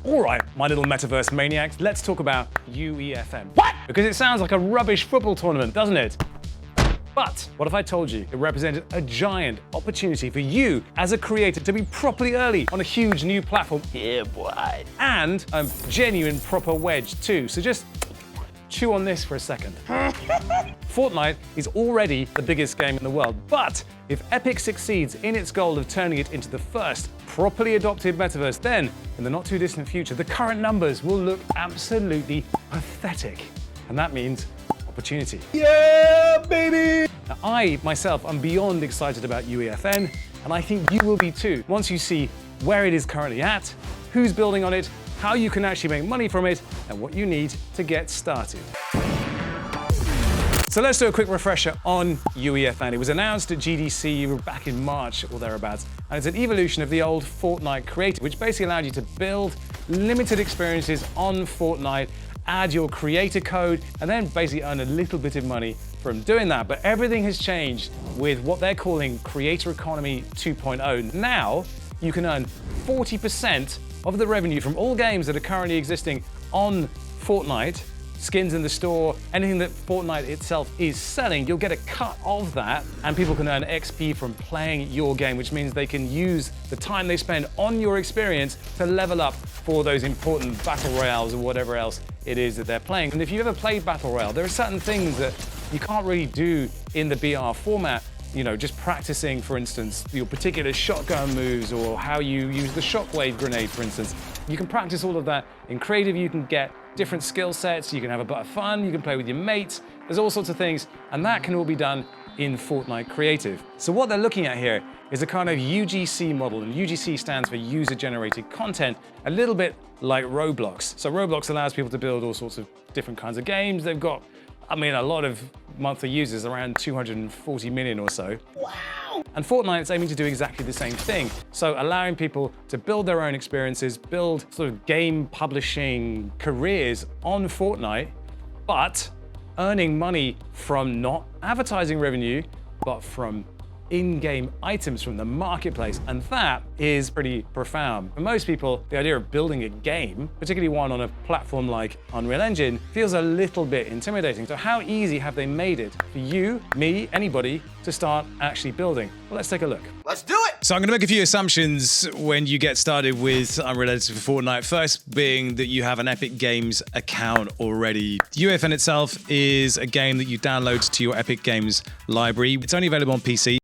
All right, my little metaverse maniacs, let's talk about UEFN. What? Because it sounds like a rubbish football tournament, doesn't it? But what if I told you it represented a giant opportunity for you as a creator to be properly early on a huge new platform? Yeah, boy. And a genuine proper wedge too. So just chew on this for a second. Fortnite is already the biggest game in the world, but if Epic succeeds in its goal of turning it into the first properly adopted metaverse, then in the not too distant future, the current numbers will look absolutely pathetic. And that means opportunity. Yeah, baby! Now, I, myself, am beyond excited about UEFN, and I think you will be too, once you see where it is currently at, who's building on it, how you can actually make money from it, and what you need to get started. So let's do a quick refresher on UEFN. It was announced at GDC back in March or thereabouts, and it's an evolution of the old Fortnite Creative, which basically allowed you to build limited experiences on Fortnite, add your creator code, and then basically earn a little bit of money from doing that. But everything has changed with what they're calling Creator Economy 2.0. Now, you can earn 40% of the revenue from all games that are currently existing on Fortnite, skins in the store, anything that Fortnite itself is selling, you'll get a cut of that, and people can earn XP from playing your game, which means they can use the time they spend on your experience to level up for those important battle royales or whatever else it is that they're playing. And if you've ever played battle royale, there are certain things that you can't really do in the BR format. You know, just practicing, for instance, your particular shotgun moves or how you use the shockwave grenade, for instance. You can practice all of that. In creative, you can get different skill sets, you can have a bit of fun, you can play with your mates, there's all sorts of things, and that can all be done in Fortnite Creative. So what they're looking at here is a kind of UGC model, and UGC stands for user-generated content, a little bit like Roblox. So Roblox allows people to build all sorts of different kinds of games. They've got, I mean, a lot of monthly users, around 240 million or so. Wow! And Fortnite is aiming to do exactly the same thing. So allowing people to build their own experiences, build sort of game publishing careers on Fortnite, but earning money from not advertising revenue, but from in-game items from the marketplace, and that is pretty profound. For most people, the idea of building a game, particularly one on a platform like Unreal Engine, feels a little bit intimidating. So how easy have they made it for you, me, anybody to start actually building? Well, let's take a look. Let's do it! So I'm going to make a few assumptions when you get started with unrelated to Fortnite. First being that you have an Epic Games account already. UEFN itself is a game that you download to your Epic Games library. It's only available on PC.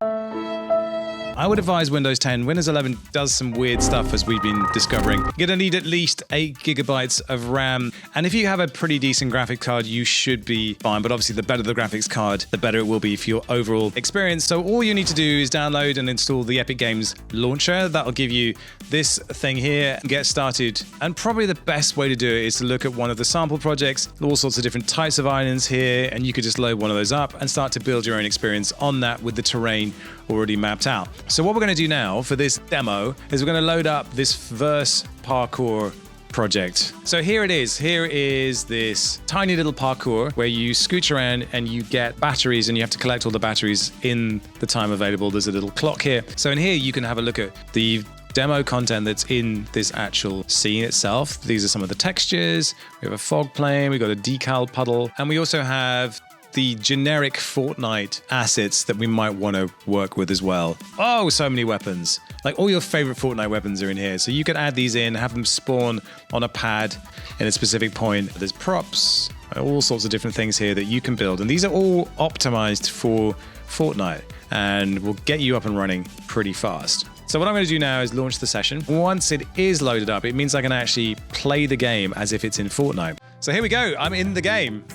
I would advise Windows 10. Windows 11 does some weird stuff, as we've been discovering. You're going to need at least 8 gigabytes of RAM. And if you have a pretty decent graphics card, you should be fine. But obviously, the better the graphics card, the better it will be for your overall experience. So all you need to do is download and install the Epic Games launcher. That'll give you this thing here and get started. And probably the best way to do it is to look at one of the sample projects, all sorts of different types of islands here. And you could just load one of those up and start to build your own experience on that with the terrain already mapped out. So what we're going to do now for this demo is we're going to load up this verse parkour project. So here it is. Here is this tiny little parkour where you scooch around and you get batteries, and you have to collect all the batteries in the time available. There's a little clock here. So in here you can have a look at the demo content that's in this actual scene itself. These are some of the textures. We have a fog plane, we've got a decal puddle, and we also have the generic Fortnite assets that we might want to work with as well. Oh, so many weapons. Like all your favorite Fortnite weapons are in here. So you can add these in, have them spawn on a pad in a specific point. There's props, all sorts of different things here that you can build. And these are all optimized for Fortnite and will get you up and running pretty fast. So what I'm going to do now is launch the session. Once it is loaded up, it means I can actually play the game as if it's in Fortnite. So here we go. I'm in the game.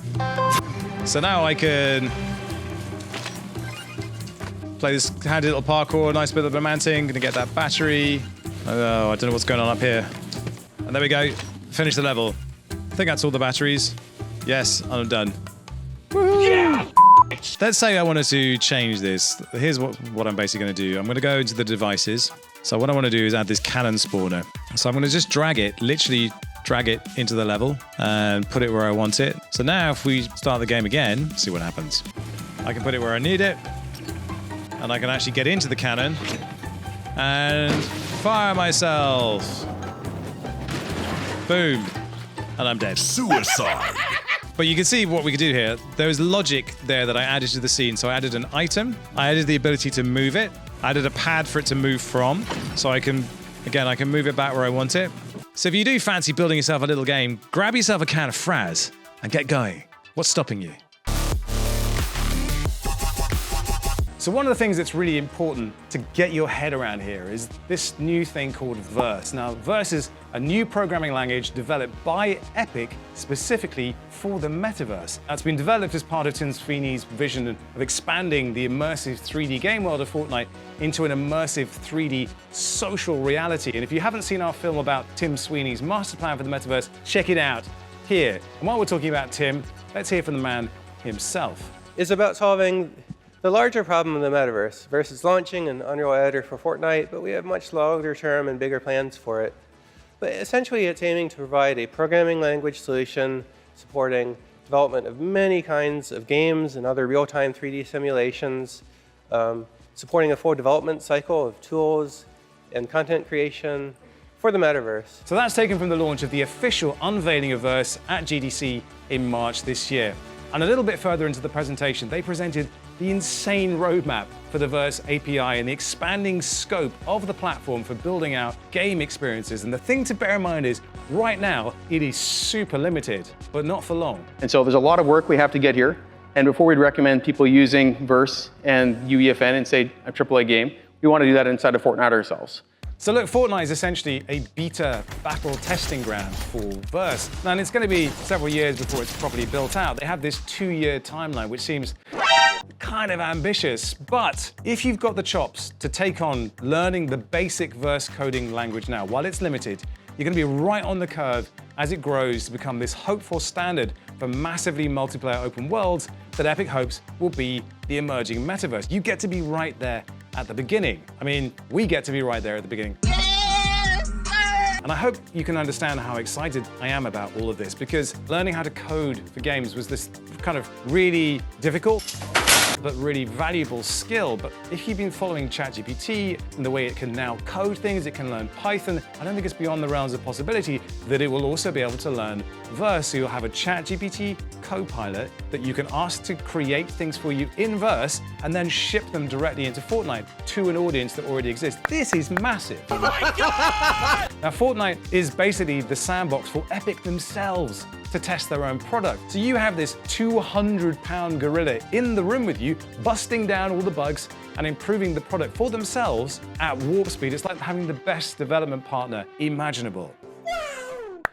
So now I can play this handy little parkour, nice bit of romancing, gonna get that battery. Oh, I don't know what's going on up here. And there we go, finish the level. I think that's all the batteries. Yes, I'm done. Yeah! Let's say I wanted to change this. Here's what I'm basically gonna do. I'm gonna go into the devices. So what I wanna do is add this cannon spawner. So I'm gonna just drag it, literally drag it into the level and put it where I want it. So now if we start the game again, see what happens. I can put it where I need it, and I can actually get into the cannon and fire myself. Boom. And I'm dead. Suicide. But you can see what we could do here. There was logic there that I added to the scene. So I added an item. I added the ability to move it. I added a pad for it to move from. So I can move it back where I want it. So if you do fancy building yourself a little game, grab yourself a can of Fraz and get going. What's stopping you? So one of the things that's really important to get your head around here is this new thing called Verse. Now, Verse is a new programming language developed by Epic specifically for the metaverse. Now, it's been developed as part of Tim Sweeney's vision of expanding the immersive 3D game world of Fortnite into an immersive 3D social reality. And if you haven't seen our film about Tim Sweeney's master plan for the metaverse, check it out here. And while we're talking about Tim, let's hear from the man himself. It's about solving the larger problem of the metaverse versus launching an Unreal editor for Fortnite, but we have much longer term and bigger plans for it. But essentially, it's aiming to provide a programming language solution supporting development of many kinds of games and other real-time 3D simulations, supporting a full development cycle of tools and content creation for the metaverse. So that's taken from the launch of the official unveiling of Verse at GDC in March this year. And a little bit further into the presentation, they presented the insane roadmap for the Verse API and the expanding scope of the platform for building out game experiences. And the thing to bear in mind is, right now, it is super limited, but not for long. And so there's a lot of work we have to get here. And before we'd recommend people using Verse and UEFN and say a AAA game, we want to do that inside of Fortnite ourselves. So look, Fortnite is essentially a beta battle testing ground for Verse. Now, and it's going to be several years before it's properly built out. They have this 2-year timeline, which seems kind of ambitious. But if you've got the chops to take on learning the basic Verse coding language now, while it's limited, you're going to be right on the curve as it grows to become this hopeful standard for massively multiplayer open worlds that Epic hopes will be the emerging metaverse. You get to be right there at the beginning. I mean, we get to be right there at the beginning. And I hope you can understand how excited I am about all of this, because learning how to code for games was this kind of really difficult but really valuable skill. But if you've been following ChatGPT and the way it can now code things, it can learn Python, I don't think it's beyond the realms of possibility that it will also be able to learn Verse. So you'll have a ChatGPT Copilot that you can ask to create things for you in Verse and then ship them directly into Fortnite to an audience that already exists. This is massive. Oh my God! Now, Fortnite is basically the sandbox for Epic themselves to test their own product. So you have this 200-pound gorilla in the room with you, busting down all the bugs and improving the product for themselves at warp speed. It's like having the best development partner imaginable.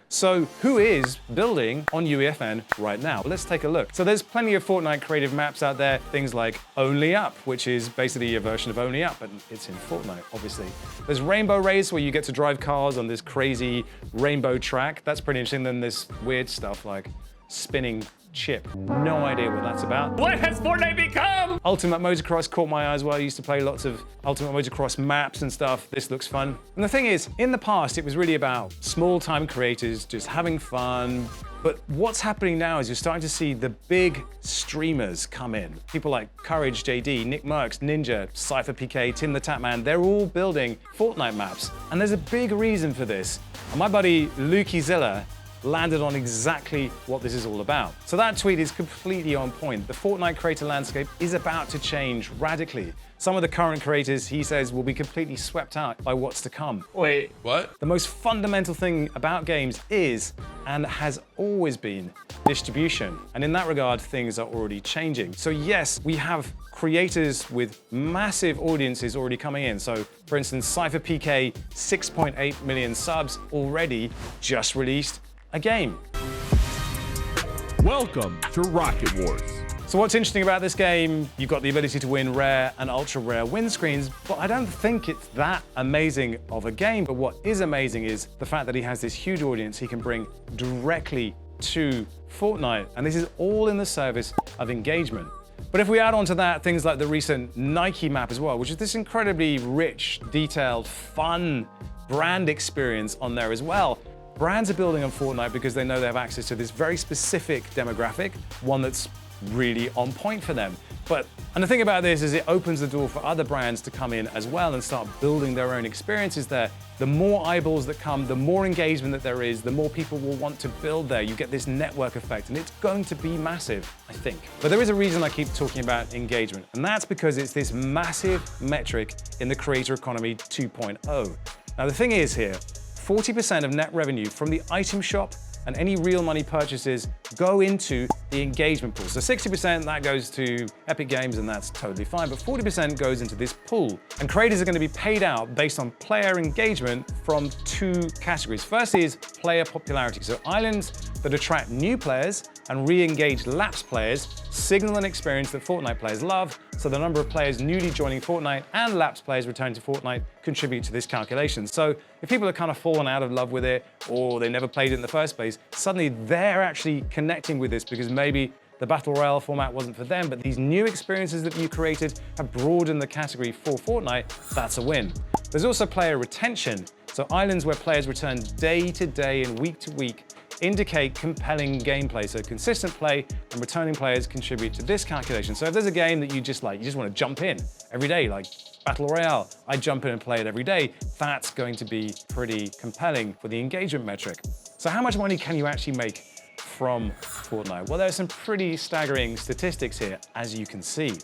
So who is building on UEFN right now? Let's take a look. So there's plenty of Fortnite creative maps out there, things like Only Up, which is basically a version of Only Up, and it's in Fortnite, obviously. There's Rainbow Race, where you get to drive cars on this crazy rainbow track. That's pretty interesting. Then there's weird stuff like spinning chip. No idea what that's about. What has Fortnite become? Ultimate Motocross caught my eye as well. I used to play lots of Ultimate Motocross maps and stuff. This looks fun. And the thing is, in the past, it was really about small-time creators just having fun. But what's happening now is you're starting to see the big streamers come in. People like Courage JD, Nick Merckx, Ninja, Cypher PK, Tim the Tatman, they're all building Fortnite maps. And there's a big reason for this. And my buddy Lukey Zilla landed on exactly what this is all about. So that tweet is completely on point. The Fortnite creator landscape is about to change radically. Some of the current creators, he says, will be completely swept out by what's to come. Wait, what? The most fundamental thing about games is, and has always been, distribution. And in that regard, things are already changing. So yes, we have creators with massive audiences already coming in. So for instance, Cypher PK, 6.8 million subs already, just released a game. Welcome to Rocket Wars. So what's interesting about this game, you've got the ability to win rare and ultra rare win screens, but I don't think it's that amazing of a game. But what is amazing is the fact that he has this huge audience he can bring directly to Fortnite. And this is all in the service of engagement. But if we add on to that things like the recent Nike map as well, which is this incredibly rich, detailed, fun brand experience on there as well. Brands are building on Fortnite because they know they have access to this very specific demographic, one that's really on point for them. And the thing about this is it opens the door for other brands to come in as well and start building their own experiences there. The more eyeballs that come, the more engagement that there is, the more people will want to build there. You get this network effect, and it's going to be massive, I think. But there is a reason I keep talking about engagement, and that's because it's this massive metric in the creator economy 2.0. Now, the thing is here, 40% of net revenue from the item shop and any real money purchases go into the engagement pool. So 60% that goes to Epic Games, and that's totally fine, but 40% goes into this pool. And creators are going to be paid out based on player engagement from two categories. First is player popularity. So islands that attract new players and re-engage lapsed players signal an experience that Fortnite players love, so the number of players newly joining Fortnite and lapsed players returning to Fortnite contribute to this calculation. So if people have kind of fallen out of love with it, or they never played it in the first place, suddenly they're actually connecting with this because maybe the Battle Royale format wasn't for them, but these new experiences that you created have broadened the category for Fortnite. That's a win. There's also player retention. So islands where players return day to day and week to week indicate compelling gameplay. So consistent play and returning players contribute to this calculation. So if there's a game that you just want to jump in every day, like Battle Royale, I jump in and play it every day, that's going to be pretty compelling for the engagement metric. So how much money can you actually make from Fortnite? Well, there's some pretty staggering statistics here, as you can see.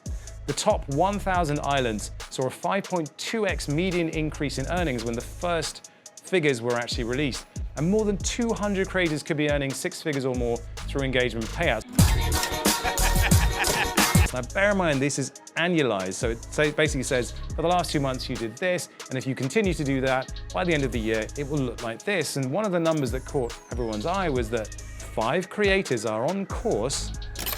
The top 1,000 islands saw a 5.2x median increase in earnings when the first figures were actually released. And more than 200 creators could be earning 6 figures or more through engagement payouts. Now, bear in mind, this is annualized. So it basically says, for the last 2 months, you did this. And if you continue to do that, by the end of the year, it will look like this. And one of the numbers that caught everyone's eye was that 5 creators are on course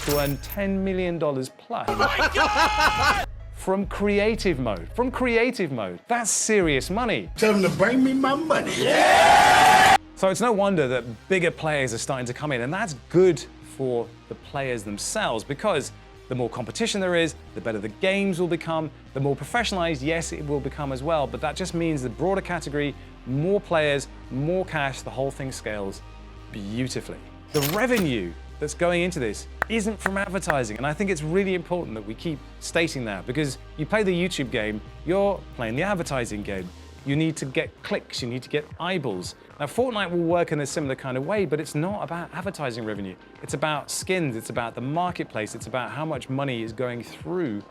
to earn $10 million plus. Oh my God! From creative mode. From creative mode. That's serious money. Tell them to bring me my money. Yeah! So it's no wonder that bigger players are starting to come in, and that's good for the players themselves, because the more competition there is, the better the games will become, the more professionalized, yes, it will become as well, but that just means the broader category, more players, more cash, the whole thing scales beautifully. The revenue that's going into this isn't from advertising, and I think it's really important that we keep stating that, because you play the YouTube game, you're playing the advertising game. You need to get clicks, you need to get eyeballs. Now, Fortnite will work in a similar kind of way, but it's not about advertising revenue. It's about skins, it's about the marketplace, it's about how much money is going through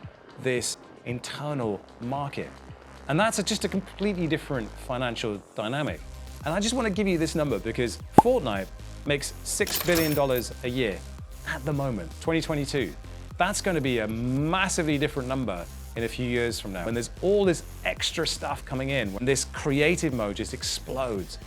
this internal market. And that's just a completely different financial dynamic. And I just want to give you this number because Fortnite makes $6 billion a year at the moment, 2022. That's going to be a massively different number in a few years from now, when there's all this extra stuff coming in, when this creative mode just explodes.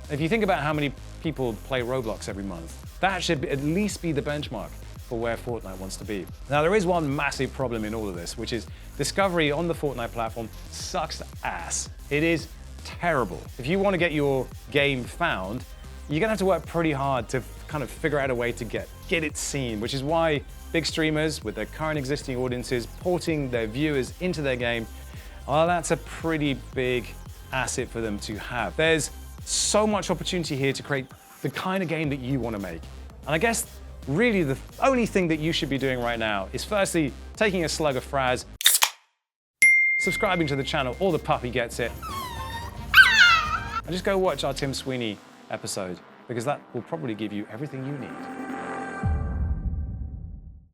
If you think about how many people play Roblox every month, that should at least be the benchmark for where Fortnite wants to be. Now, there is one massive problem in all of this, which is discovery on the Fortnite platform sucks ass. It is terrible. If you want to get your game found, you're gonna have to work pretty hard to kind of figure out a way to get it seen, which is why big streamers with their current existing audiences porting their viewers into their game, well, that's a pretty big asset for them to have. There's so much opportunity here to create the kind of game that you want to make. And I guess really the only thing that you should be doing right now is firstly taking a slug of Fraz, subscribing to the channel, or the puppy gets it, and just go watch our Tim Sweeney episode, because that will probably give you everything you need.